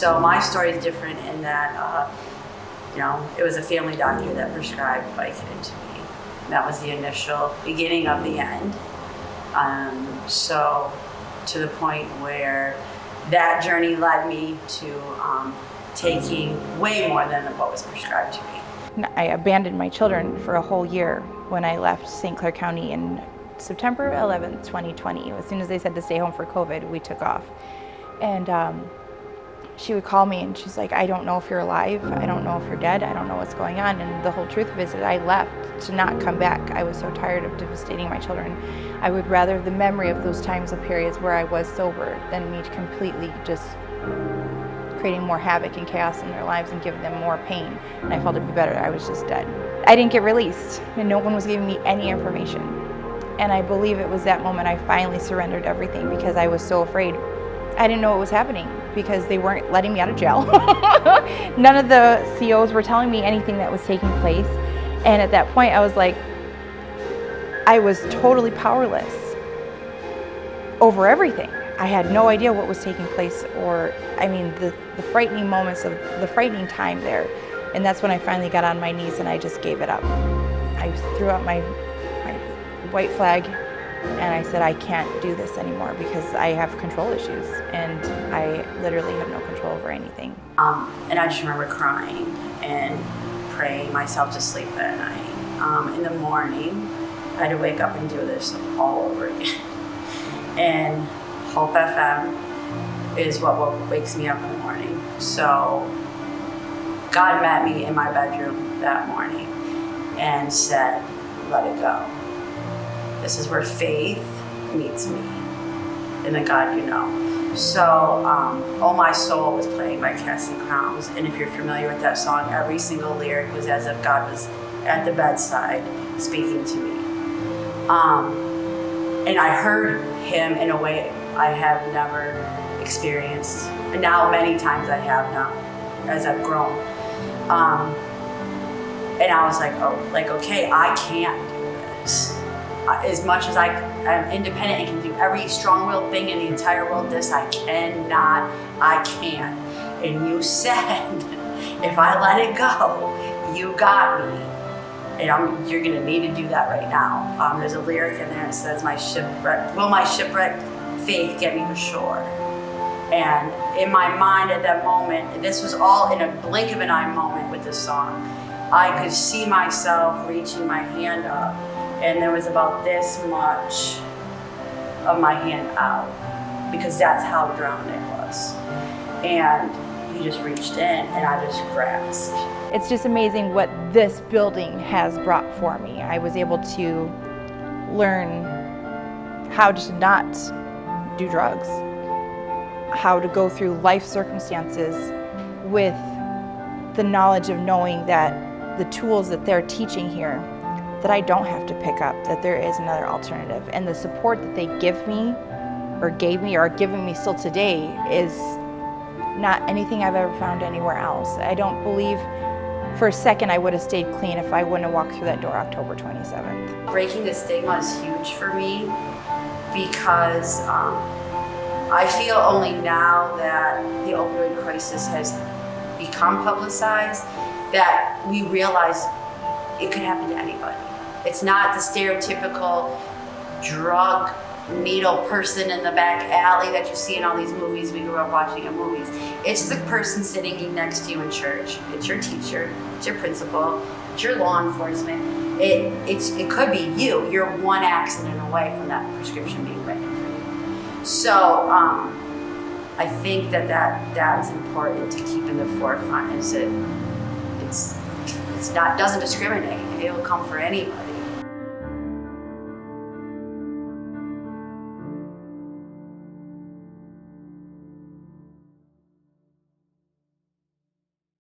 So my story is different in that, it was a family doctor that prescribed Vicodin to me. That was the initial beginning of the end. So to the point where that journey led me to taking way more than what was prescribed to me. I abandoned my children for a whole year when I left St. Clair County in September 11th, 2020. As soon as they said to stay home for COVID, we took off. And she would call me and she's like, I don't know if you're alive. I don't know if you're dead. I don't know what's going on. And the whole truth of it is that I left to not come back. I was so tired of devastating my children. I would rather the memory of those times and periods where I was sober than me completely just creating more havoc and chaos in their lives and giving them more pain. And I felt it'd be better. I was just dead. I didn't get released and no one was giving me any information. And I believe it was that moment I finally surrendered everything because I was so afraid. I didn't know what was happening because they weren't letting me out of jail. None of the COs were telling me anything that was taking place. And at that point I was like, I was totally powerless over everything. I had no idea what was taking place the frightening moments of the frightening time there. And that's when I finally got on my knees and I just gave it up. I threw out my white flag and I said, I can't do this anymore because I have control issues and I literally have no control over anything. And I just remember crying and praying myself to sleep that night. In the morning, I had to wake up and do this all over again. And Hope FM is what wakes me up in the morning. So God met me in my bedroom that morning and said, let it go. This is where faith meets me in the God you know. So, Oh My Soul was playing by Casting Crowns. And if you're familiar with that song, every single lyric was as if God was at the bedside speaking to me. And I heard him in a way I have never experienced. And now many times I have now as I've grown. And I was like, okay, I can't do this. As much as I am independent and can do every strong-willed thing in the entire world, I cannot, I can't. And you said, if I let it go, you got me. And you're gonna need to do that right now. There's a lyric in there that says, will my shipwrecked faith get me to shore? And in my mind at that moment, this was all in a blink of an eye moment with this song, I could see myself reaching my hand up. And there was about this much of my hand out because that's how drowned it was. And he just reached in and I just grasped. It's just amazing what this building has brought for me. I was able to learn how to not do drugs, how to go through life circumstances with the knowledge of knowing that the tools that they're teaching here that I don't have to pick up, that there is another alternative. And the support that they give me or gave me or are giving me still today is not anything I've ever found anywhere else. I don't believe for a second I would have stayed clean if I wouldn't have walked through that door October 27th. Breaking the stigma is huge for me because I feel only now that the opioid crisis has become publicized that we realize it could happen to anybody. It's not the stereotypical drug needle person in the back alley that you see in all these movies we grew up watching in movies. It's the person sitting next to you in church. It's your teacher, it's your principal, it's your law enforcement. It could be you. You're one accident away from that prescription being written for you. So I think that's important to keep in the forefront is that doesn't discriminate. It will come for anybody.